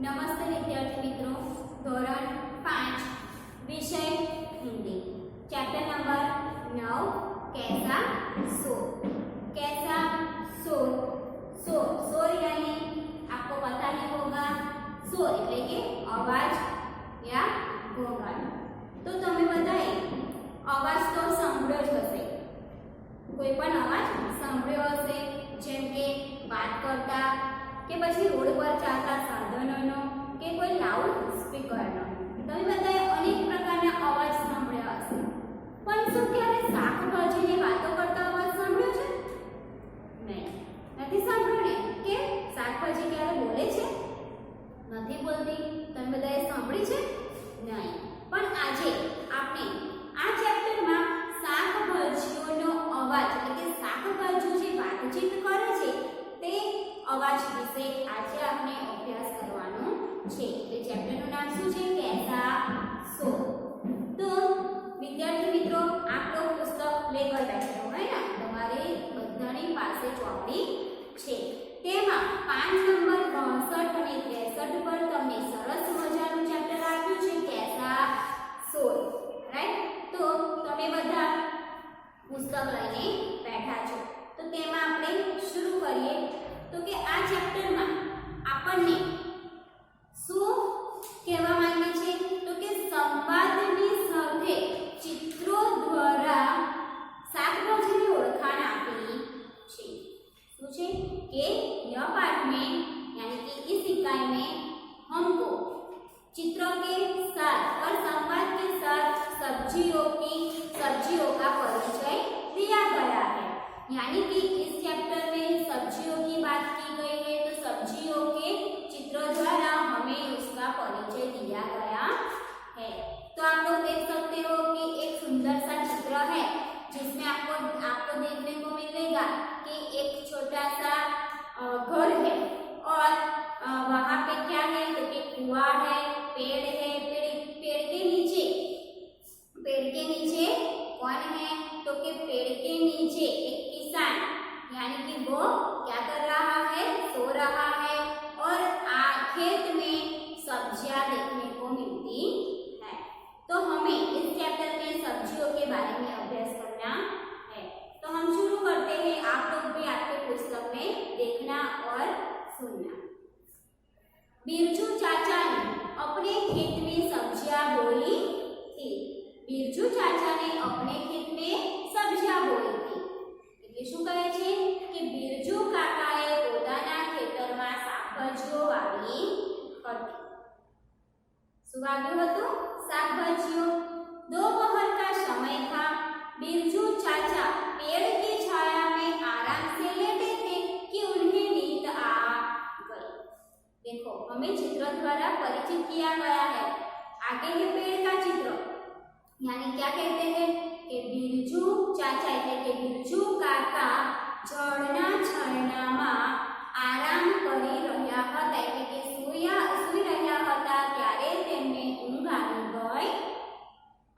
नमस्ते विद्यार्थी मित्रों, धोरण 5 विषय हिंदी, चैप्टर नंबर 9 कैसा शोर। कैसा शोर, शोर यानी आपको पता ही होगा, शोर એટલે કે અવાજ या ઘોંઘાટ। તો તમે બધાએ અવાજ તો સાંભળ્યો જ હશે, કોઈ પણ અવાજ સાંભળ્યો હશે, જેમ કે વાત કરતા કે પછી રોડ પર ચાલતા સાધનોનો કે કોઈ લાઉડ સ્પીકરનો। તમે બધાએ અનેક પ્રકારના અવાજ સાંભળ્યા હશે, પણ શું ક્યારે શાકભાજીની વાતો કરતા અવાજ સાંભળ્યો છે? નહીં, નથી સાંભળ્યો ને? કે શાકભાજી ક્યારે બોલે છે? નથી બોલતી। તમે બધાએ સાંભળી છે? નહીં। પણ આજે આપણે આ ચેપ્ટરમાં શાકભાજીઓનો અવાજ એટલે કે શાકભાજીઓ જે વાતચીત કરે છે તે અવાજ વિશે આજે આપણે અભ્યાસ કરવાનો છે। એટલે ચેપ્ટરનું નામ શું છે? कैसा शोर। તો વિદ્યાર્થી મિત્રો, આપ લોગ પુસ્તક લેकर बैठे हो, है ना? તમારે બધાની પાસે ચોપડી છે, તેમાં 5 નંબર 62 અને 63 પર તમને સરસ મજાનું ચેપ્ટર આપ્યું છે कैसा शोर, રાઈટ? તો તમે બધા પુસ્તક લઈને બેઠા છો, તો તેમાં આપણે શરૂ કરીએ। તો કે આ ચેપ્ટરમાં આપણને શું કહેવા માંગે છે? તો કે સંવાદની સાથે ચિત્રો દ્વારા શાકભાજીની ઓળખાણ આપી છે। શું છે કે यह पाठ में यानी कि इस इकाई में हमको चित्रों के साथ और संवाद के साथ सब्जियों का परिचय दिया गया है। यानी कि इस चैप्टर में सब्जियों की बात की गई है, तो सब्जियों के चित्रों द्वारा हमें उसका परिचय दिया गया है। तो आप लोग देख सकते हो कि एक सुंदर सा चित्र है, जिसमें आपको देखने को मिलेगा कि एक छोटा सा घर है और वहाँ पे क्या है? तो कि कुआं है, पेड़ है, पेड़ के नीचे कौन है? तो कि पेड़ के नीचे एक किसान, यानी कि वो क्या कर रहा है? सो रहा है। और खेत में सब्जियां देखने को मिलती है। तो हमें इस चैप्टर में सब्जियों के बारे में अभ्यास करना है। तो हम शुरू करते हैं। आप लोग भी आपके पुस्तक में देखना और सुनना। बिरजू चाचा ने अपने खेत में सब्जियां बोई थी। बिरजू चाचा ने अपने खेत में सब्जियां बोई थी। એટલે શું કહે છે કે બિરજુ કાકાએ પોતાના ખેતરમાં શાકભાજીઓ વાવી હતી। શું વાવ્યું હતું? શાકભાજીઓ। दोपहर का समय था। बिरजू चाचा पेड़ की छाया में आराम से लेटे थे कि उन्हें नींद आ गई। देखो, हमें चित्र द्वारा परिचित किया गया है। आगे है पेड़ का चित्र, यानी क्या कहते हैं कि बिरजू चाचा એટલે કે बिरजू કાકા ઝાડના છાયડામાં આરામ કરી રહ્યા હતા, એટલે કે સૂઈ રહ્યા હતા ત્યારે તેમને ઊંઘ આવી ગઈ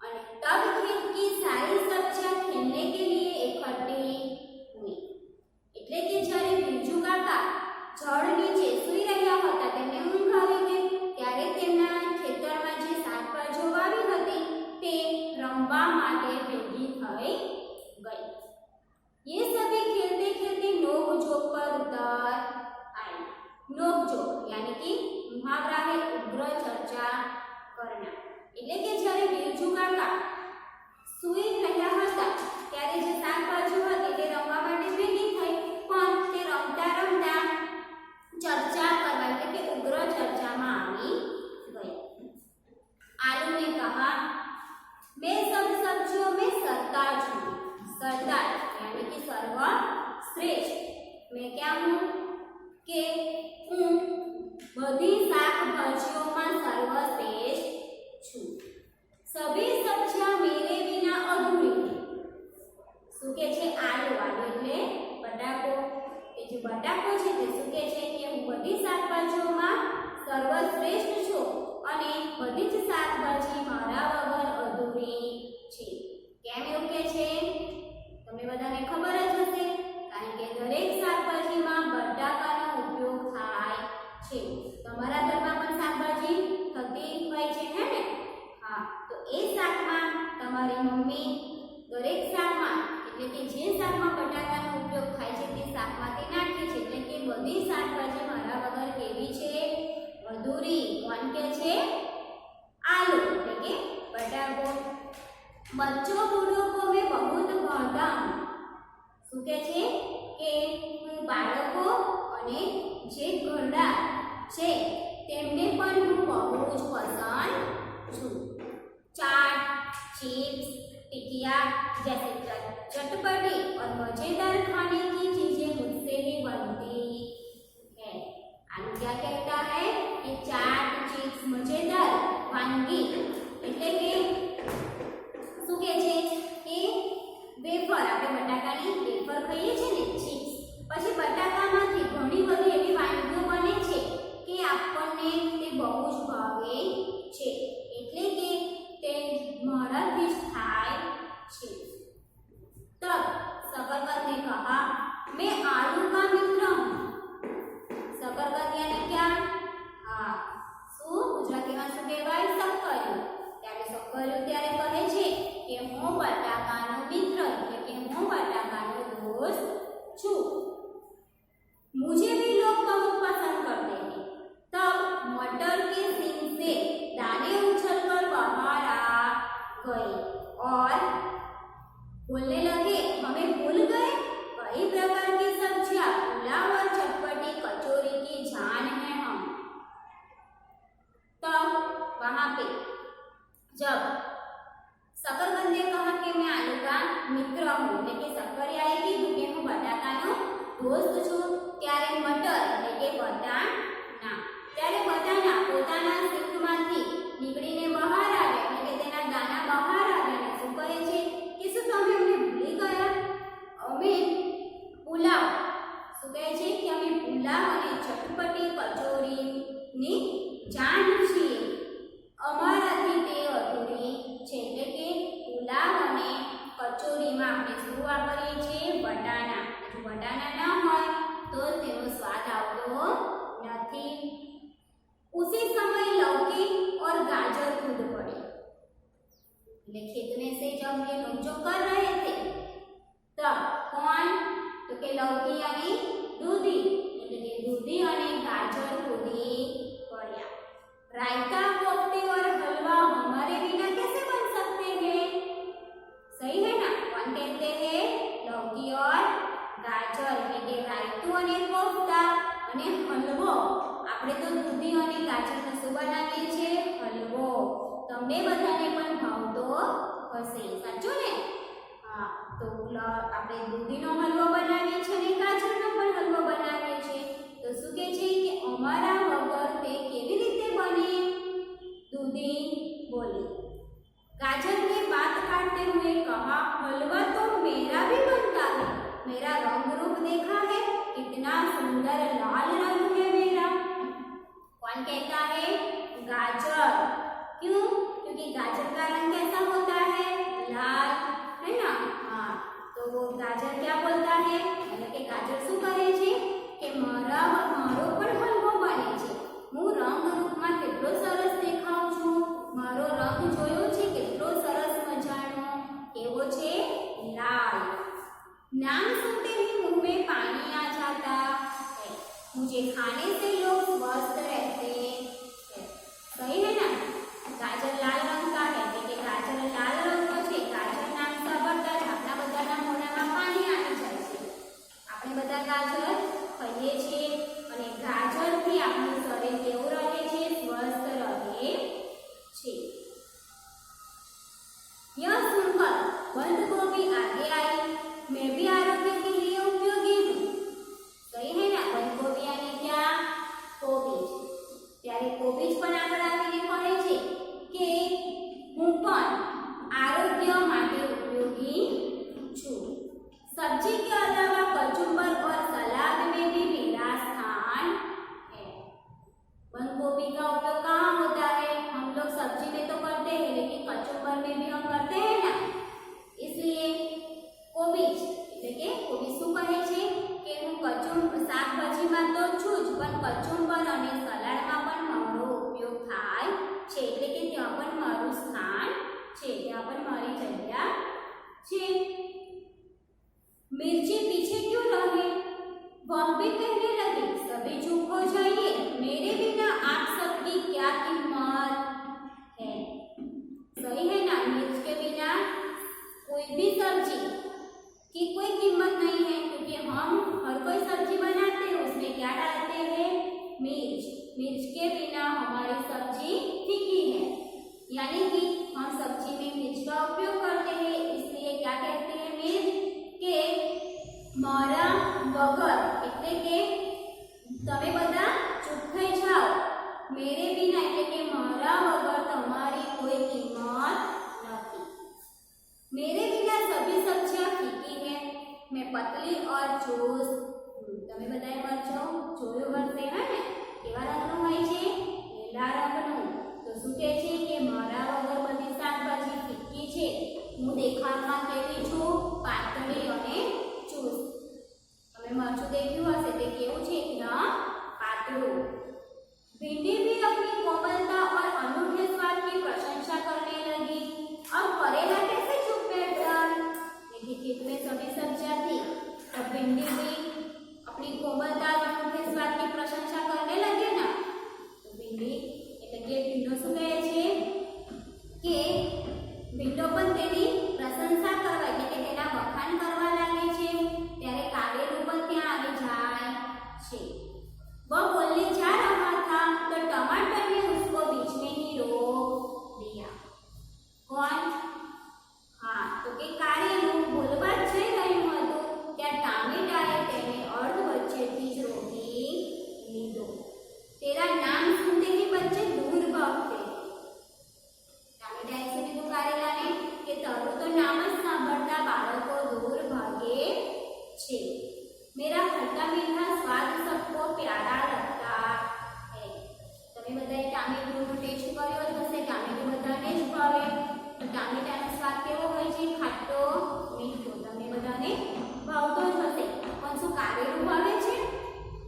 અને तब खेत की सारी सब्जियां खेलने के लिए इकट्ठी हुई। એટલે કે જ્યારે बिरजू કાકા ઝાડ નીચે સૂઈ રહ્યા હતા, તેમને ઊંઘ આવી ગઈ ત્યારે તેમના ખેતરમાં જે શાકભાજીઓ વાવી હતી તે રમવા માટે ભેગી થઈ गई। ये सभी खेलते खेलते नोक-झोंक पर उतर आए। नोक-झोंक यानी कि मुहावरा है उग्र चर्चा करना। એટલે કે જ્યારે બિરજુ કાકા સૂઈ રહ્યા હતા ત્યારે જે શાકભાજીઓ હતી તે રમવા માટે ભેગી થઈ, પણ તે રમતા રમતા ચર્ચા કરવા એટલે કે ઉગ્ર ચર્ચામાં આવી ગઈ। आलू ने कहा, मैं सब सब्जियों में सरताज हूँ। सरताज यानी कि सर्वश्रेष्ठ। मैं क्या हूँ? कि हूँ बधी शाकभाजियों में सर्वश्रेष्ठ छू। सभी सब्जियां मेरे बिना अधूरी है। શું કે છે? આલુ એટલે બટાકો। એ જે બટાકો છે તે શું કે છે કે હું બધી શાકભાજીઓમાં સર્વશ્રેષ્ઠ છું અને બધી જ શાકભાજી મારા વગર અધૂરી છે। કેમ એવું કે છે? તમને બધાને ખબર જ હશે, કારણ કે દરેક શાકભાજીમાં બટાકાનો ઉપયોગ થાય છે। તમારા ઘરમાં પણ મારી મમ્મી દરેક શાકમાં એટલે કે જે શાકમાં બટાકાનો ઉપયોગ થાય છે તે શાકમાંથી નાખે છે એટલે કે બધી શાકભાજી મારા વગર કેવી છે અધૂરી કોણ કે છે आलू એટલે કે બટાકો बच्चों बूढ़ों को मैं बहुत भावता हूँ શું કહે છે કે હું બાળકો અને જે ઘરડા છે તેમને પણ હું બહુ જ પસંદ છું चाट चिप्स टिकिया जैसे चटपटी और मजेदार खाने की चीजें मुझसे भी बनती है आलू क्या कहता है कि चाट चिप्स मजेदार वानगी એટલે કે શું કહે છે કે વેફર આપણે બટાકાની વેફર ખાઈએ છીએ ને ચિપ્સ પછી બટાકામાંથી ઘણી બધી એવી વાનગીઓ બને છે કે આપણને તે બહુ જ ભાવે છે એટલે કે તે મારાથી જ થાય છે तब शकरकंद ने कहा मैं आलू का मित्र हूँ शकरकंद यानी क्या हाँ શું ગુજરાતીમાં શું કહેવાય શક્કરિયું ત્યારે શક્કરિયું ત્યારે કહે છે કે હું બટાકાનો મિત્ર એટલે કે હું બટાકાનો દોસ્ત છું मुझे भी लोग बहुत पसंद करते हैं तब मटर के सींग से दाने उछलकर बाहर आ गए और बोलने लगे हमें भूल गए कई प्रकार की सब्जियां पुलाव और चटपटी कचौरी की जान है हम तब वहां पे जब शकरकंद ने कहा कि मैं आलू का मित्र हूँ એટલે કે શક્કરિયાએ કીધું કે હું બટાકાનો દોસ્ત છું ત્યારે મટર એટલે કે બટાણા પોતાના સિંગમાંથી નીકળીને બહાર આવ્યા એટલે કે તેના દાણા બહાર આવ્યા અને શું કહે છે કે શું તમે અમને ભૂલી ગયા અમે પુલાવ શું કહે છે કે અમે પુલાવ અને ચટપટી કચોરીની જાણ છીએ અમારાથી તે અધૂરી છે એટલે કે પુલાવ અને કચોરીમાં આપણે શું વાપરીએ છીએ બટાણા જો બટાણા ન હોય तो तेनो स्वाद आवतो नहीं उसी समय लौकी और गाजर कूद पड़े એટલે खेत में से जब ये नोचो कर रहे थे तब कौन तो के लौकी यानी दूधी એટલે કે दूधी અને गाजर कूदी पड़ा रायता कोफ्ते और हलवा हमारे बिना कैसे बन सकते हैं सही है ना कौन कहते हैं लौकी और गाजर એટલે કે રાયતું અને કોફતા અને હલવો આપણે તો દૂધી અને ગાજરનો શું બનાવીએ છીએ હલવો તમને બધાને પણ ભાવતો હશે સાચું ને હા તો આપણે દૂધીનો હલવો બનાવીએ છીએ અને ગાજરનો પણ હલવો બનાવીએ છીએ તો શું કહે છે કે અમારા વગર તે કેવી રીતે બને દૂધી બોલી गाजर की बात काटते हुए कहा हलवा तो मेरा भी बनता है मेरा रंग रूप देखा है कितना सुंदर लाल रंग है मेरा कौन कहता है गाजर क्यों क्योंकि गाजर का रंग कैसा होता है लाल है ना हाँ तो वो गाजर क्या बोलता है मतलब कि गाजर શું કરે છે કે મારો પણ હલવો બને છે હું રંગ રૂપમાં કેટલો સરસ દેખાઉં છું મારો રંગ જોયો છે કેટલો સરસ મજાનો કેવો છે લાલ नाम सुनते ही मुंह में पानी आ जाता है मुझे खाने से लोग स्वस्थ रहते हैं सही है ना गाजर लाल रंग का है એટલે ગાજર લાલ રંગનો છે ગાજર નામ સાંભળતા જ આપણા બધાના મોઢામાં પાણી આવી જાય છે આપણે બધા ગાજર ખાઈએ છીએ અને ગાજરથી આપણું શરીર કેવું રહે છે સ્વસ્થ રહે છે यह सुनकर बंद गोभी आगे आई मैं भी आरोग्य के लिए उपयोगी हूँ सही है ना बंद गोभी यानी क्या कोबीज ત્યારે કોબીજ પણ આગળ આવીને કહે છે કે હું પણ આરોગ્ય માટે ઉપયોગી છું सब्जी के अलावा कचुम्बर और सलाद में भी मेरा स्थान है बंद गोभी का उपयोग कहाँ होता है हम लोग सब्जी में तो करते हैं लेकिन कचुम्बर में भी हम करते हैं ना इसलिए कोबीज એટલે કે કોબીજ શું કહે છે કે હું શાકભાજીમાં તો છું જ પણ કચુંબર અને સલાડમાં પણ મારો ઉપયોગ થાય છે એટલે કે ત્યાં પણ મારું સ્થાન છે ત્યાં પણ મારી જગ્યા बिना हमारी सब्जी फीकी है। यानी कि हम सब्जी में मिर्च का उपयोग करते हैं, इसलिए क्या कहते हैं मिर्च के मारा वगर એટલે કે તમે બધા ચૂપ થઈ જાઓ, मेरे बिना એટલે કે મારા વગર તમારી કોઈ કિંમત નથી। मेरे बिना सभी सब्जियां फीकी है, मैं पतली और चुस्त हूँ। તમે બધાએ મરચો જોયું હશે ને, કેવા રંગનું હોય છે? લીલા રંગનું। તો શું કહે છે કે મારા વગર બધી શાકભાજી ફીકી છે, હું દેખાવમાં કેવી છું? પાતળી અને ચુસ્ત। તમે મરચું દેખ્યું હશે તે કેવું છે? એકદમ પાતળું। भिंडी भी अपनी कोमलता और अनूठे स्वाद की प्रशंसा करने लगी। अब करेला कैसे चुप बैठ गया? देखिए खेत में सभी सब्जियां थी, तब भिंडी भी अपनी कोमलता और अनूठे स्वाद की प्रशंसा करने लगे ना। तो भिंडी એટલે કે ભીંડો શું કહે છે કે ભીંડો પણ તેની પ્રશંસા કરવા એટલે કે તેના વખાણ કરવા લાગે છે, ત્યારે કારેલું પણ ત્યાં આવી જાય છે। वह बोलने जा रहा था तो टमाटर ने उसको बीच में ही रोक दिया। कौन? हाँ, तो के कारेलू बोलवा जई રહ્યું હતું ત્યાં ટામેટાએ તેને અર્ધ વચ્ચેથી જ રોકી લીધો। तेरा नाम सुनते ही बच्चे दूर भागते। ટામેટાએ શું કીધું કારેલાને કે તારું તો નામ જ સાંભળતા બાળકો દૂર ભાગે છે। मेरा खट्टा मीठा स्वाद सबको प्यारा लगता है। તમે બધાએ ટામેટાનો ટેસ્ટ કર્યો જ હશે, ટામેટું બધાને જ ભાવે। તો ટામેટાનો સ્વાદ કેવો હોય છે? ખાટો મીઠો। તમને બધાને ભાવતો જ હશે, પણ શું કારેલું ભાવે છે?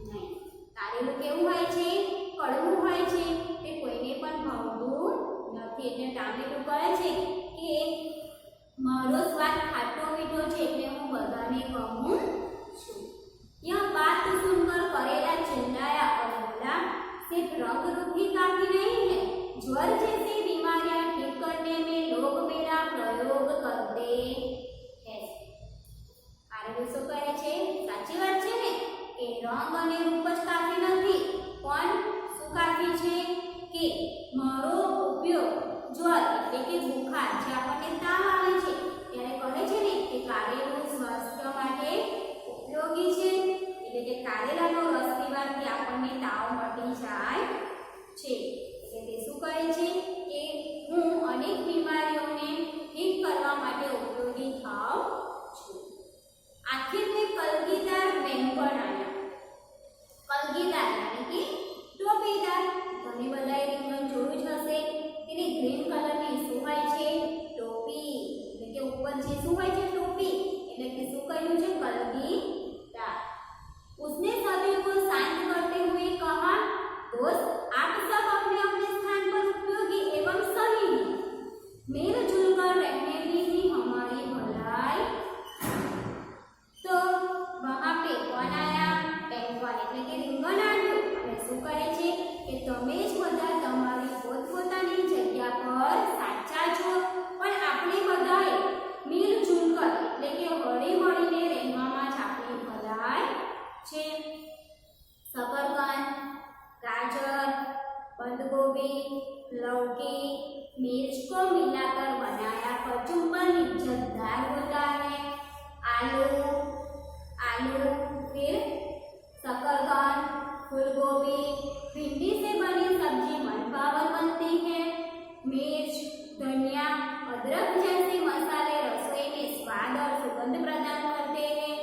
નહીં, કારેલું કેવું હોય છે? કડવું હોય છે, તે કોઈને પણ ભાવતું નથી। એટલે ટામેટું કહે છે કે મારો સ્વાદ ખાટો મીઠો છે એટલે હું બધાને ગમું છું। यह बात सुनकर करेला चिल्लाया और बोला, सिर्फ रंग रूप ही काफी नहीं है, ज्वर जैसी बीमारियां ठीक करने में लोग मेरा प्रयोग करते हैं। कारेलू શું કહે છે? સાચી વાત છે ને કે રંગ અને રૂપ જ કાફી નથી, પણ શું કાફી છે કે મારો ઉપયોગ જ્વર એટલે કે બુખાર, જે આપણને તાવ આવે છે ત્યારે કહે છે ને કે કારેલું સ્વાસ્થ્ય માટે ઉપયોગી છે, એટલે કે કારેલાનો રસ પીવાથી આપણને તાવ મટી જાય છે। એટલે તે શું કહે છે કે હું અનેક બીમારીઓને ઠીક કરવા માટે ઉપયોગી થાઉં છું। આખિર में कलगीदार बैंगन आया। कलगीदार यानी कि टोपीदार। તમે બધાએ રીંગણ જોયું જ હશે, તેની ગ્રીન કલરની શું હોય છે? ટોપી। એટલે કે ઉપર જે શું હોય છે? ટોપી। એટલે કે શું કહ્યું છે? कलगीदार। उसने सभी को शांत करते हुए कहा, दोस्त आप सब अपने अपने स्थान पर उपयोगी एवं सही हैं, मिलजुल कर रहने में ही हमारी भलाई। तो वहां पे कौन आया? बैंगन એટલે કે રીંગણ આવ્યું અને શું કહે છે કે તમે જ બધા તમારી પોતપોતાની જગ્યા પર સાચા છો, પણ આપણે બધાએ મિલજુલ કર એટલે કે હળી મળીને રહેવામાં જ આપણી ભલાઈ છે। शकरकंद, गाजर, बंद गोभी, लौकी, मिर्च को मिलाकर बनाया कचुम्बर लिज्जतदार होता है। आलू फिर शकरकंद, फूलगोभी, भिंडी से बनी सब्जी मनभावन बनती है। मिर्च, धनिया, अदरक जैसे मसाले रसोई में स्वाद और सुगंध प्रदान करते हैं।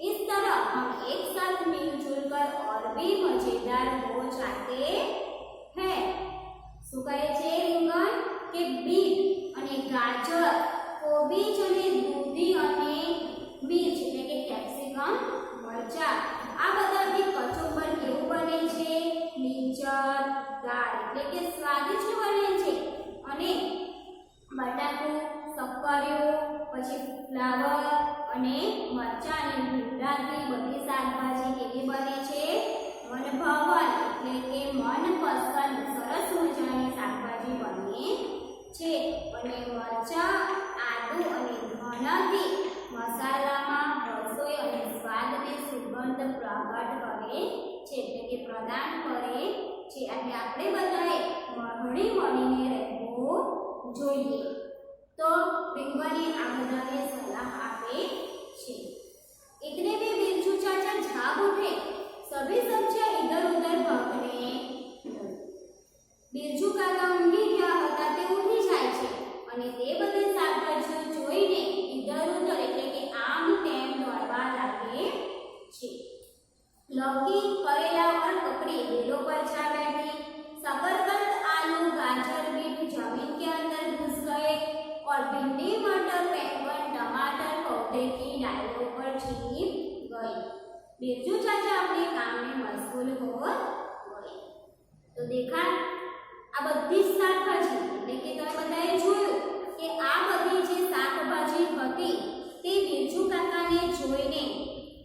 इस तरह हम एक साथ मिलजुल कर और भी मजेदार हो जाते हैं। શું કહે છે રીંગણ કે બીટ અને ગાજર, કોબીજ અને દૂધી અને મિર્ચ એટલે કે કેપ્સિકમ, મરચા, આ બધાથી કચુંબર કેવું બને છે? લિજ્જતદાર એટલે કે સ્વાદિષ્ટ બને છે। અને બટાકું, શક્કરિયું, પછી ફ્લાવર અને મરચા અને ભીંડાથી બધી શાકભાજી કેવી બને છે? મનભાવન એટલે કે મનપસંદ સરસ મજાની શાકભાજી બને છે। અને મરચા, આદુ અને ધણાથી મસાલામાં રસોઈ અને સ્વાદને સુગંધ પ્રગટ કરે છે એટલે કે પ્રદાન કરે છે એટલે આપણે બધાએ હળી મળીને રહેવું જોઈએ. તો रिंगनी आ बधाने सलाह आपे छे. इतने में बिरजू चाचा जाग उठे. सभी सब्जियां इधर उधर भागने. बिरजू काका ઊંઘી ગયા હતા તે ઉઠી જાય છે અને તે બધી શાકભાજીઓ જોઈને ઇધર ઉધર એટલે કે આમ તેમ દોડવા લાગે છે. लौकी, करेला और ककड़ी बेलों पर जा बैठी. शकरकंद, आलू, गाजर, बीट जमीन के अंदर घुस गए और भिंडी, मटर, बैंगन, टमाटर पौधे की डालियों पर छिप गए. बिरजू चाचा अपने काम में मशगूल हो गए. तो देखा आ बधी शाकभाजी એટલે કે તમે બધાએ જોયું કે આ બધી જે શાકભાજી હતી તે બિરજુ કાકાને જોઈને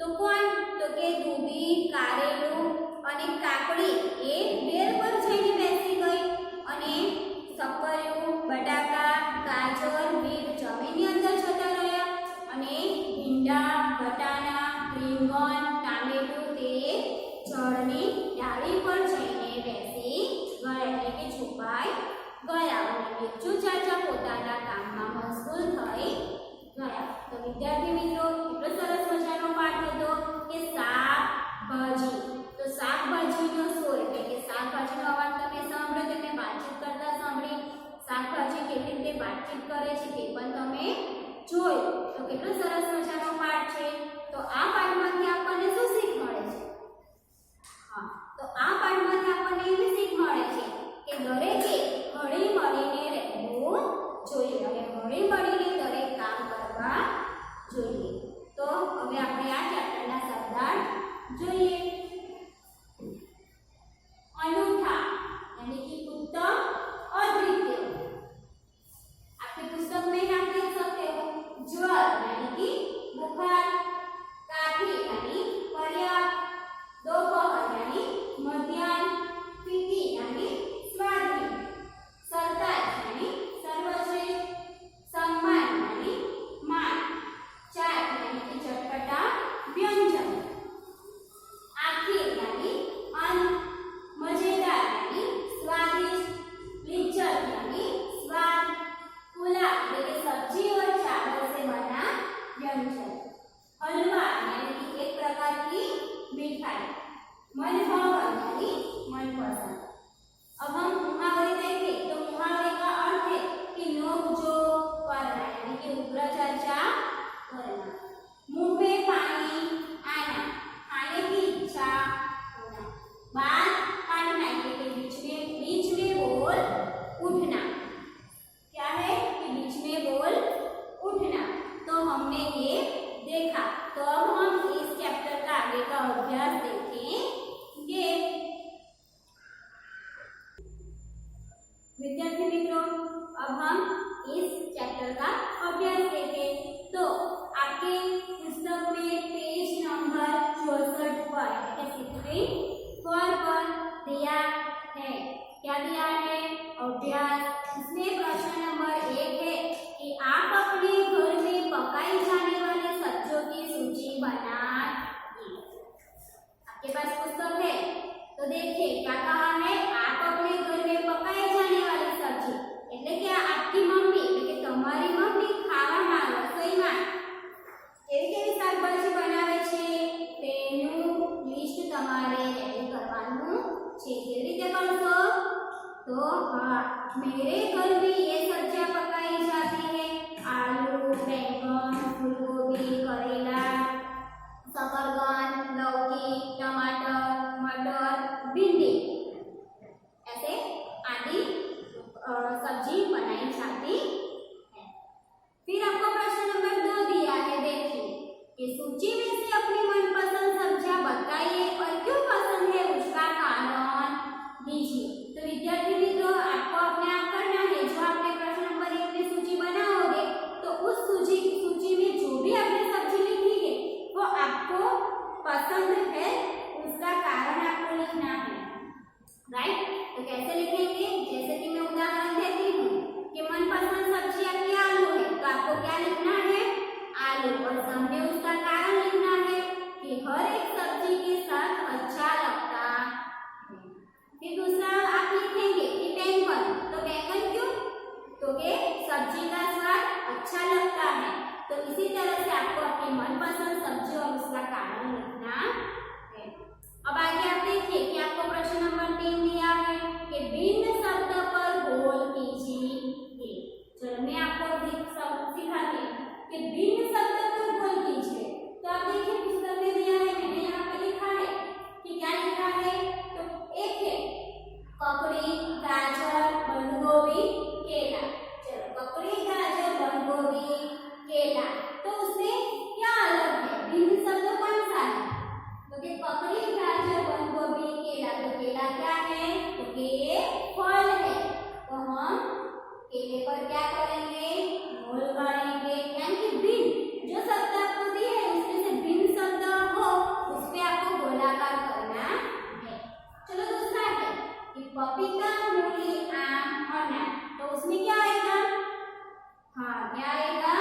તો કોણ તો કે દૂધી, કારેલું અને કાકડી એ બેર પર જઈને બેસી ગઈ અને સક્કરિયું, બટાકા, ગાજર, બીટ જમીનની અંદર જતા રહ્યા અને ભીંડા, વટાણા, રીંગણ, ટામેટું તે ઝાડની ડાળી પર જઈને બેસી ગયા એટલે કે છુપાઈ ગયા અને બિરજુ ચાચા પોતાના કામમાં મશગુલ થઈ ગયા. તો વિદ્યાર્થી મિત્રો કેટલો સરસ મજાનો પાઠ હતો કે શાકભાજી. તો શાકભાજીનો સ્વર એટલે કે શાકભાજીનો અવાજ તમે સાંભળો તેમને વાતચીત કરતા સાંભળી. શાકભાજી કેવી રીતે વાતચીત કરે છે તે પણ તમે જોયું. તો કેટલો સરસ મજાનો પાઠ છે. તો આ પાઠમાંથી આપણને શું શીખ મળે છે? હા, તો આ પાઠમાંથી આપણને એવી શીખ મળે છે કે દરેકે હળી મળીને રહેવું જોઈએ અને હળી મળીને દરેક કામ કરવા જોઈએ. તો હવે આપણે આ ચેપ્ટરના શબ્દાર્થ જોઈએ. अनूठा यानी कि उत्तम, अद्वितीय. आपके पुस्तक में आप देख सकते हो. ज्वर यानी कि बुखार. काफी यानी पर्याप्त. दोपहर यानी मध्याह्न. फीकी यानी स्वादिष्ट. सरताज यानी सर्वश्रेष्ठ. सम्मान यानी मान. चाट यानी कि चटपटा व्यंजन. आखिर यानी अंत. मजेदार यानी स्वादिष्ट. लिज्जत यानी स्वाद. पुलाव यानी कि सब्जी और चावल से बना व्यंजन. हलवा यानी कि एक प्रकार की मिठाई. मनभावन यानी मनपसंद. अब हम मुहावरे देखें तो मुहावरे का अर्थ है कि नोक-झोंक करना यानी कि उग्र चर्चा करना. मुंह में पानी आना, खाने की इच्छा होना. बात काटना यानी कि बीच में बोल उठना. क्या है कि बीच में बोल उठना. तो हमने ये देखा. तो अब हम इस चैप्टर का आगे का अभ्यास देखेंगे. विद्यार्थी मित्रों अब हम इस चैप्टर का अभ्यास देखें. तो आपके पुस्तक में पेज नंबर 64 पर 64 पर दिया है. क्या दिया है? अभ्यास. इसमें प्रश्न नंबर 1 है कि आप अपने घर में पकाई जाने वाले सब्जियों की सूची बनाइए. आपके पास पुस्तक है तो देखिए क्या कहा है. आप अपने घर में पकाई जाने वाली सब्जी એટલે કે आपकी मम्मी એટલે કે તમારી મમ્મી ખાવામાં રસોઈમાં કેવી શાકભાજી બનાવે છે તેનું લિસ્ટ તમારે રેડી કરવાનું છે. કેવી રીતે કરશો? तो हाँ, मेरे घर में ये सब्जियां पकाई जाती है. आलू, बैंगन, फूलगोभी, करेला, शकरकंद, लौकी, टमाटर, मटर, भिंडी ऐसे आदि सब्जी बनाई जाती है. फिर आपको प्रश्न नंबर 2 दिया है. देखिए कि सूची में से अपनी मनपसंद सब्जियां बताइए और क्यों पसंद है उसका कारण दीजिए. तो विद्यार्थी मित्रों आपको अपने आप करना है. जो आपने प्रश्न नंबर 1 में सूची बनाओगे तो उस सूची में जो भी आपने सब्जी लिखी है वो आपको पसंद है उसका कारण आपको लिखना है. राइट. तो कैसे लिखेंगे? जैसे कि मैं उदाहरण देती हूँ कि मनपसंद सब्जी आपकी आलू है तो आपको क्या लिखना है? आलू. और सामने उसका कारण लिखना है कि हर एक सब्जी के साथ अच्छा लगता है. फिर दूसरा केले पर क्या करेंगे, मोल मारेंगे, यानी कि भिन्न जो शब्द आपको दिए हैं उसमें से भिन्न शब्द हो उस पे आपको गोलाकार करना है। चलो दूसरा है कि पपीता, मूली, आम, अनार, तो उसमें क्या आएगा, हाँ क्या आएगा,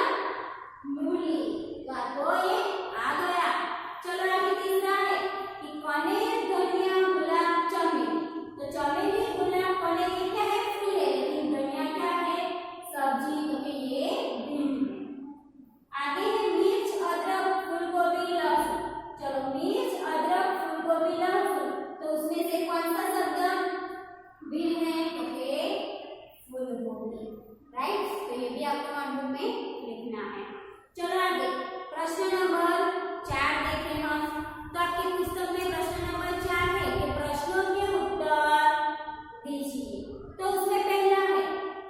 मूली, तो आपको ये आ गया। चलो आगे तीसरा है कि कनेर, धनिया, गुलाब, चमेली, तो चमेली, गुलाब, कनेर ये क्या है, फूल है, लेकिन धनिया क्या है, सब्जी, तो कि ये भिन्न है। आगे है मिर्च, अदरक, फूलगोभी, लहसुन, चलो मिर्च, अदरक, फूलगोभी, लहसुन, तो उसमें से कौन सा शब्द भिन्न है, तो कि फूलगोभी, राइट। तो ये भी आपको नोटबुक में लिखना है। चलो आगे प्रश्न नंबर 4 देखें हम। तो आपकी पुस्तक में प्रश्न नंबर 4 है कि प्रश्नों के उत्तर दीजिए। तो उसमें पहला है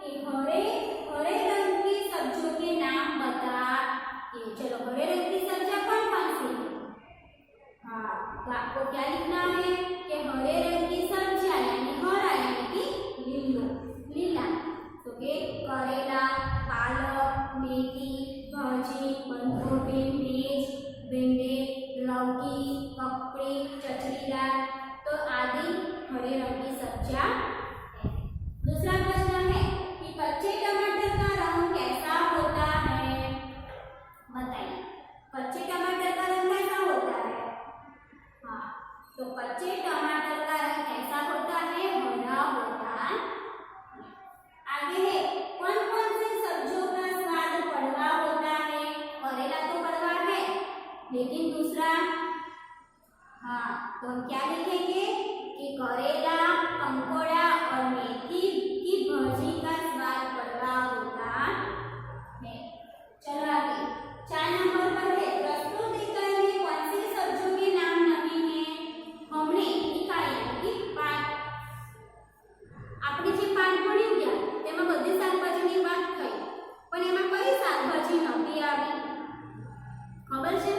कि हरे हरे रंग की सब्जियों के नाम बताइए। चलो हरे रंग की सब्जियां कौन कौन सी है, हाँ तो आपको क्या लिखना है कि हरे रंग की सब्जियां, यानी हरा यानी कि लीला, तो कि करेला, पालक, मेथी, भाजी, बंद गोभी, मिर्च, भिंडी, लौकी, ककड़ी, चचरीला, तो आदि हरे रंग की सब्जियां है। दूसरा प्रश्न है कि कच्चे टमाटर का रंग कैसा होता है, बताइए कच्चे टमाटर का रंग कैसा होता है, हाँ तो कच्चे टमाटर का रंग कैसा होता है, हरा होता है। आगे है कौन कौन सी सब्जियों का स्वाद कड़वा होता है, करेला तो कड़वा है, लेकिन दूसरा, हाँ तो हम क्या लिखेंगे कि करेला, कंकोड़ा और मेथी की भाजी का स्वाद कड़वा होता है। चलो आगे 4 नंबर पर है प्रस्तुत इकाई में कौन सी सब्जियों के नाम नहीं है, हमने इकाई यानी कि पाठ, આપણે જે પાઠ ભણી ગયા તેમાં બધી શાકભાજીની વાત થઈ, પણ એમાં કઈ શાકભાજી નહોતી આવી, ખબર છે,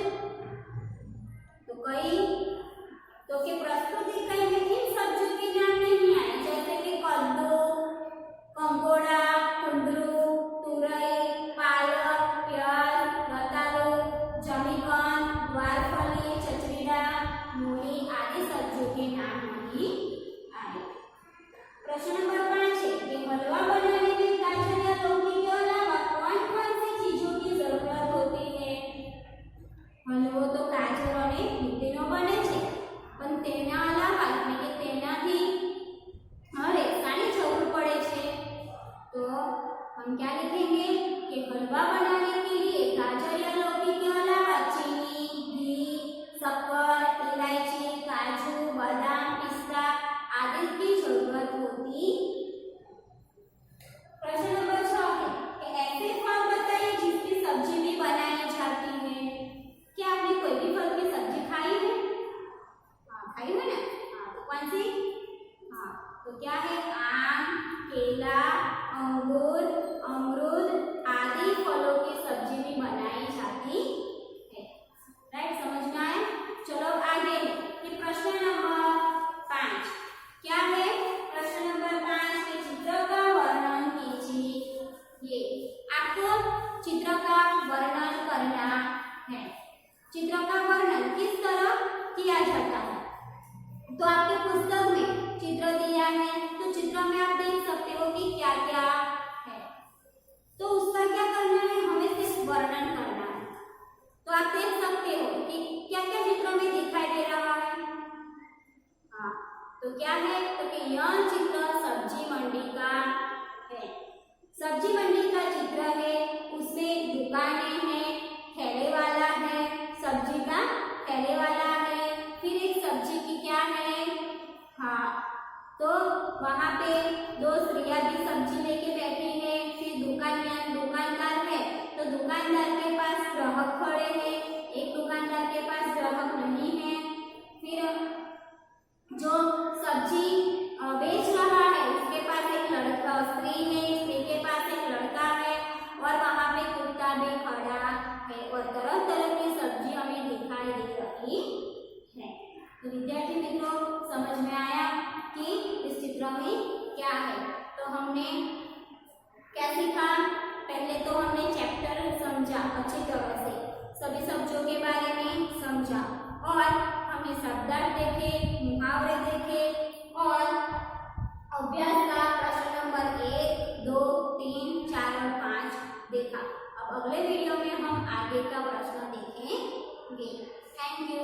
તો કઈ, તો કે પ્રસ્તુત इकाई में किन सब्जियों के नाम नहीं आए, जैसे कि कद्दू, कंकोड़ा, कुंदरू, तुरई, पालक, प्याज, रतालू, जमीकन, ग्वारफली, चचरीला, मूली आदि सब्जियों के नाम नहीं आए। प्रश्न नंबर 5 है कि हलवा बनाने में गाजर या लौकी के अलावा कौन कौन सी चीजों की जरूरत होती है, हलवो तो गाजर और मीठीनो बने छे, पण तेना अलावा એટલે કે તેનાથી હવે શાની જરૂર પડે છે, तो हम क्या लिखेंगे कि हलवा बनाने के लिए गाजर या लौकी के अलावा चीनी, घी, शक्कर, इलायची, काजू, बादाम, पिस्ता आदि की जरूरत होती। प्रश्न नंबर 6 है कि ऐसे फल बताइए जिसकी सब्जी भी बनाई जाती है, क्या आपने कोई भी फल की सब्जी खाई है, हाँ खाई है ना, हाँ तो कौन सी, हाँ तो क्या है, आम, केला, अंगूर, अमरूद आदि फलों की सब्जी भी बनाई जाती है, राइट, समझ में आया। चलो आगे कि प्रश्न नंबर 5 क्या है, प्रश्न नंबर 5 के चित्र का वर्णन कीजिए। ये आपको चित्र का वर्णन करना है। चित्र का वर्णन किस तरह किया जाता है, तो आपके पुस्तक में चित्र दिया है, तो चित्र में आप देख सकते हो कि क्या क्या है, तो उसका क्या करना है, हमें सिर्फ वर्णन करना है। तो आप देख सकते हो कि क्या क्या चित्र में दिखाई दे रहा है, हाँ तो क्या है, तो कि यह चित्र सब्जी मंडी का है, सब्जी मंडी का चित्र है, उसमें दुकानें हैं, ठेले वाला है, सब्जी का ठेले वाला है, फिर एक सब्जी की क्या है, हाँ तो वहाँ पे 2 स्त्रियां भी सब्जी लेके बैठी है, फिर दुकानदार है, तो दुकानदार के पास ग्राहक खड़े हैं, एक दुकानदार के पास ग्राहक नहीं है, फिर जो सब्जी बेच रहा है उसके पास एक लड़का स्त्री है, स्त्री के पास एक लड़का है और वहाँ पे कुत्ता भी खड़ा है और तरह तरह की सब्जी हमें दिखाई दे रही है। तो विद्यार्थी मित्रों समझ में आया कि इस चित्र में क्या है, तो हमने सीखा? पहले तो हमने चैप्टर समझा अच्छी तरह से, सभी शब्दों के बारे में समझा और हमने शब्दार्थ देखे, मुहावरे देखे और अभ्यास का प्रश्न नंबर 1, 2, 3, 4 और 5 देखा। अब अगले वीडियो में हम आगे का प्रश्न देखेंगे। Thank you.